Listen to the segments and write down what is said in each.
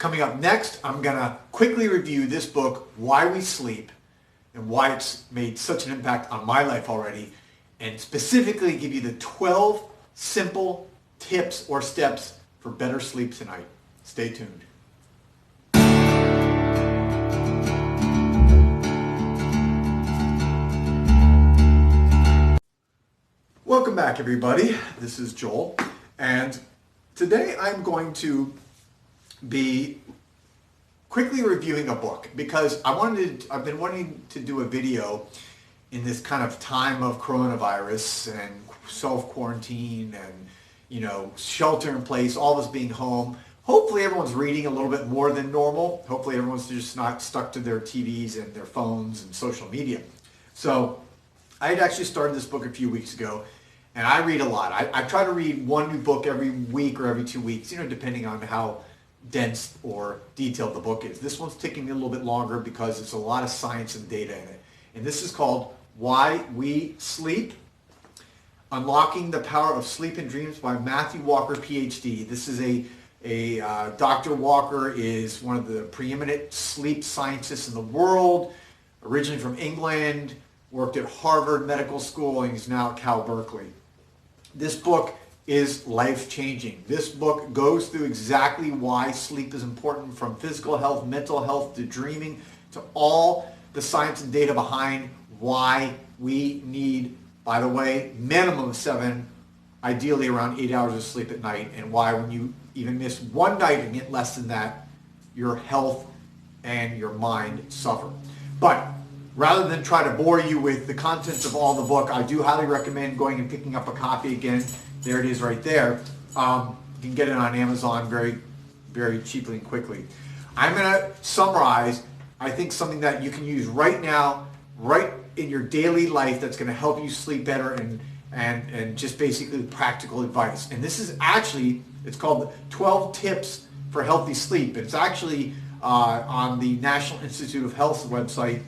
Coming up next, I'm going to quickly review this book, Why We Sleep, and why it's made such an impact on my life already, and specifically give you the 12 simple tips or steps for better sleep tonight. Stay tuned. Welcome back, everybody. This is Joel, and today I'm going to be quickly reviewing a book because I've been wanting to do a video in this kind of time of coronavirus and self-quarantine and shelter in place, all of us being home. Hopefully everyone's reading a little bit more than normal. Hopefully everyone's just not stuck to their TVs and their phones and social media. So I had actually started this book a few weeks ago, and I read a lot. I try to read one new book every week or every 2 weeks, depending on how dense or detailed the book is. This one's taking me a little bit longer because there's a lot of science and data in it. And this is called Why We Sleep, Unlocking the Power of Sleep and Dreams by Matthew Walker, PhD. This is Dr. Walker is one of the preeminent sleep scientists in the world, originally from England, worked at Harvard Medical School, and he's now at Cal Berkeley. This book is life-changing. This book goes through exactly why sleep is important, from physical health, mental health, to dreaming, to all the science and data behind why we need, by the way, minimum 7, ideally around 8 hours of sleep at night, and why when you even miss one night and get less than that, your health and your mind suffer. But rather than try to bore you with the contents of all the book, I do highly recommend going and picking up a copy again. There it is right there. You can get it on Amazon very, very cheaply and quickly. I'm going to summarize, I think, something that you can use right now, right in your daily life, that's going to help you sleep better and just basically practical advice. And this is actually, it's called 12 Tips for Healthy Sleep. It's actually on the National Institute of Health's website,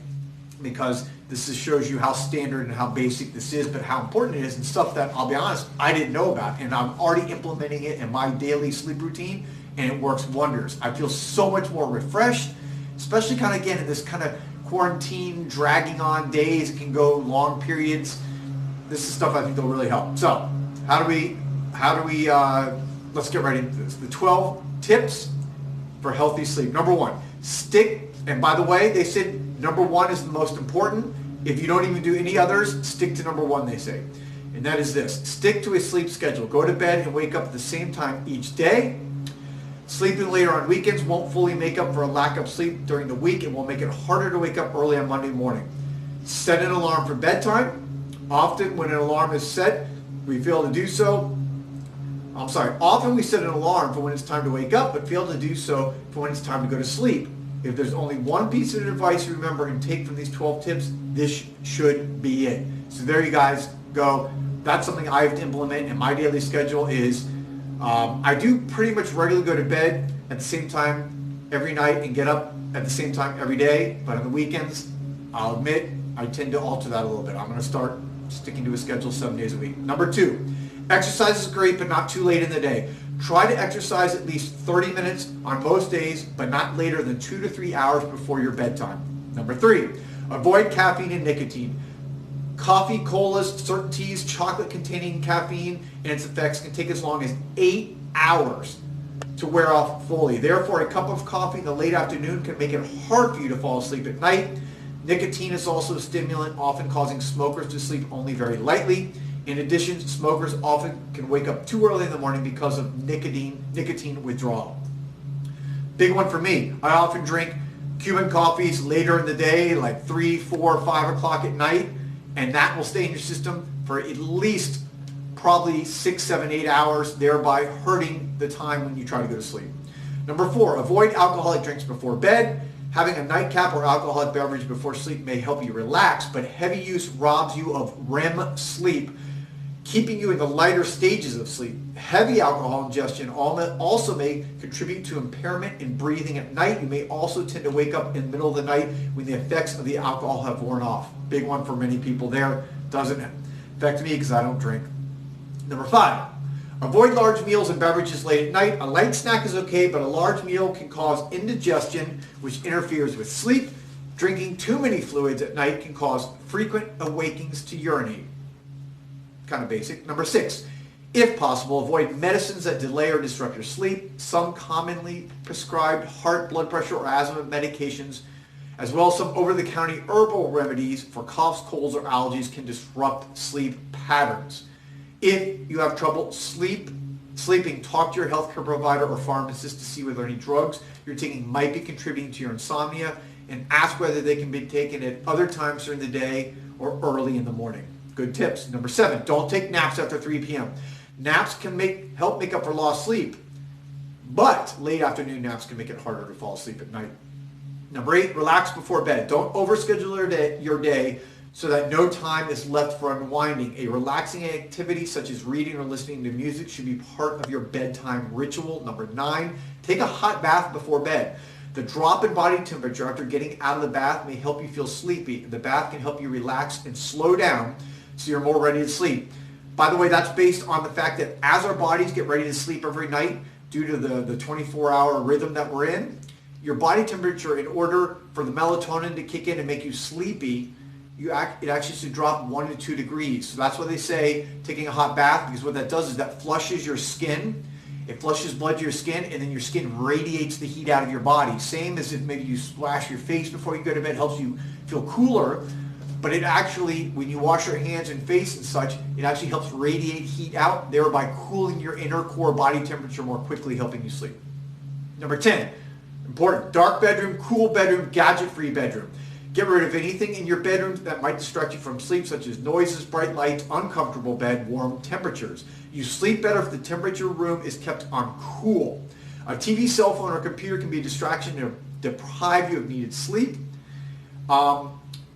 because this shows you how standard and how basic this is, but how important it is, and stuff that, I'll be honest, I didn't know about. And I'm already implementing it in my daily sleep routine, and it works wonders. I feel so much more refreshed, especially kind of, again, in this kind of quarantine, dragging on days. It can go long periods. This is stuff I think that'll really help. So how do we, let's get right into this. The 12 tips for healthy sleep. Number 1, stick, and by the way, they said number 1 is the most important. If you don't even do any others, stick to number 1, they say. And that is this: stick to a sleep schedule. Go to bed and wake up at the same time each day. Sleeping later on weekends won't fully make up for a lack of sleep during the week, and will make it harder to wake up early on Monday morning. Set an alarm for bedtime. Often when an alarm is set, we fail to do so. Often we set an alarm for when it's time to wake up, but fail to do so for when it's time to go to sleep. If there's only one piece of advice you remember and take from these 12 tips, this should be it. So there you guys go. That's something I have to implement in my daily schedule. Is I do pretty much regularly go to bed at the same time every night and get up at the same time every day. But on the weekends, I'll admit, I tend to alter that a little bit. I'm going to start sticking to a schedule 7 days a week. Number 2, exercise is great, but not too late in the day. Try to exercise at least 30 minutes on most days, but not later than 2 to 3 hours before your bedtime. Number 3, avoid caffeine and nicotine. Coffee, colas, certain teas, chocolate containing caffeine and its effects can take as long as 8 hours to wear off fully. Therefore, a cup of coffee in the late afternoon can make it hard for you to fall asleep at night. Nicotine is also a stimulant, often causing smokers to sleep only very lightly. In addition, smokers often can wake up too early in the morning because of nicotine withdrawal. Big one for me. I often drink Cuban coffees later in the day, like 3, 4, 5 o'clock at night, and that will stay in your system for at least probably 6, 7, 8 hours, thereby hurting the time when you try to go to sleep. Number 4, avoid alcoholic drinks before bed. Having a nightcap or alcoholic beverage before sleep may help you relax, but heavy use robs you of REM sleep, keeping you in the lighter stages of sleep. Heavy alcohol ingestion also may contribute to impairment in breathing at night. You may also tend to wake up in the middle of the night when the effects of the alcohol have worn off. Big one for many people there. Doesn't affect me because I don't drink. Number 5, Avoid large meals and beverages late at night. A light snack is okay, but a large meal can cause indigestion, which interferes with sleep. Drinking too many fluids at night can cause frequent awakings to urinate. Kind of basic. Number 6, if possible, avoid medicines that delay or disrupt your sleep. Some commonly prescribed heart, blood pressure, or asthma medications, as well as some over-the-counter herbal remedies for coughs, colds, or allergies can disrupt sleep patterns. If you have trouble sleeping, talk to your healthcare provider or pharmacist to see whether any drugs you're taking might be contributing to your insomnia, and ask whether they can be taken at other times during the day or early in the morning. Good tips. Number 7, don't take naps after 3 p.m. Naps can help make up for lost sleep, but late afternoon naps can make it harder to fall asleep at night. Number 8, relax before bed. Don't overschedule your day so that no time is left for unwinding. A relaxing activity such as reading or listening to music should be part of your bedtime ritual. Number 9, take a hot bath before bed. The drop in body temperature after getting out of the bath may help you feel sleepy. The bath can help you relax and slow down so you're more ready to sleep. By the way, that's based on the fact that as our bodies get ready to sleep every night, due to the 24-hour rhythm that we're in, your body temperature, in order for the melatonin to kick in and make you sleepy, it actually should drop 1 to 2 degrees. So that's why they say taking a hot bath, because what that does is that flushes your skin. It flushes blood to your skin, and then your skin radiates the heat out of your body. Same as if maybe you splash your face before you go to bed, helps you feel cooler. But it actually, when you wash your hands and face and such, it actually helps radiate heat out, thereby cooling your inner core body temperature more quickly, helping you sleep. Number 10, important, dark bedroom, cool bedroom, gadget-free bedroom. Get rid of anything in your bedroom that might distract you from sleep, such as noises, bright lights, uncomfortable bed, warm temperatures. You sleep better if the temperature room is kept on cool. A TV, cell phone, or computer can be a distraction to deprive you of needed sleep.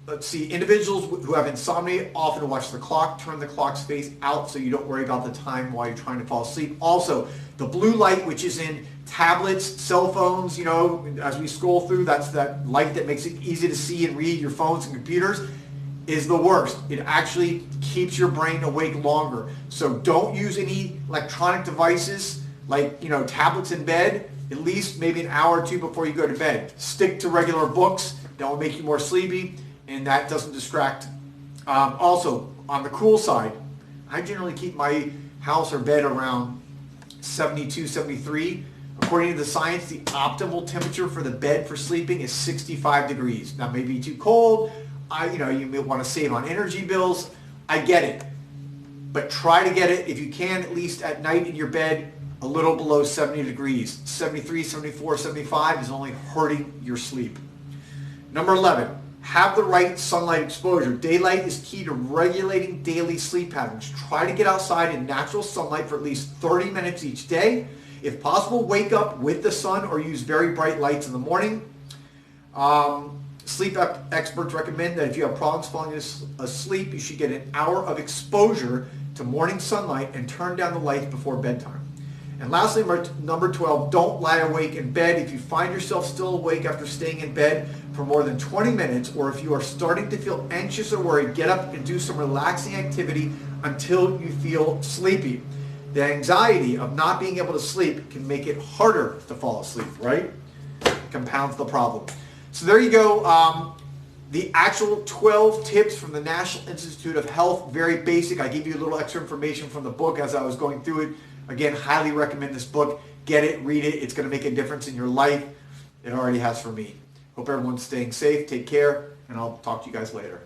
Let's see, individuals who have insomnia often watch the clock. Turn the clock's face out so you don't worry about the time while you're trying to fall asleep. Also, the blue light, which is in tablets, cell phones, as we scroll through, that's that light that makes it easy to see and read your phones and computers, is the worst. It actually keeps your brain awake longer. So don't use any electronic devices like, tablets in bed, at least maybe an hour or 2 before you go to bed. Stick to regular books. That will make you more sleepy, and that doesn't distract. Also, on the cool side, I generally keep my house or bed around 72, 73. According to the science, the optimal temperature for the bed for sleeping is 65 degrees. That may be too cold. You may want to save on energy bills. I get it. But try to get it, if you can, at least at night in your bed, a little below 70 degrees. 73, 74, 75 is only hurting your sleep. Number 11, have the right sunlight exposure. Daylight is key to regulating daily sleep patterns. Try to get outside in natural sunlight for at least 30 minutes each day. If possible, wake up with the sun or use very bright lights in the morning. Sleep experts recommend that if you have problems falling asleep, you should get an hour of exposure to morning sunlight and turn down the lights before bedtime. And lastly, number 12, don't lie awake in bed. If you find yourself still awake after staying in bed for more than 20 minutes, or if you are starting to feel anxious or worried, get up and do some relaxing activity until you feel sleepy. The anxiety of not being able to sleep can make it harder to fall asleep, right? Compounds the problem. So there you go. The actual 12 tips from the National Institute of Health, very basic. I gave you a little extra information from the book as I was going through it. Again, highly recommend this book. Get it, read it. It's going to make a difference in your life. It already has for me. Hope everyone's staying safe. Take care, and I'll talk to you guys later.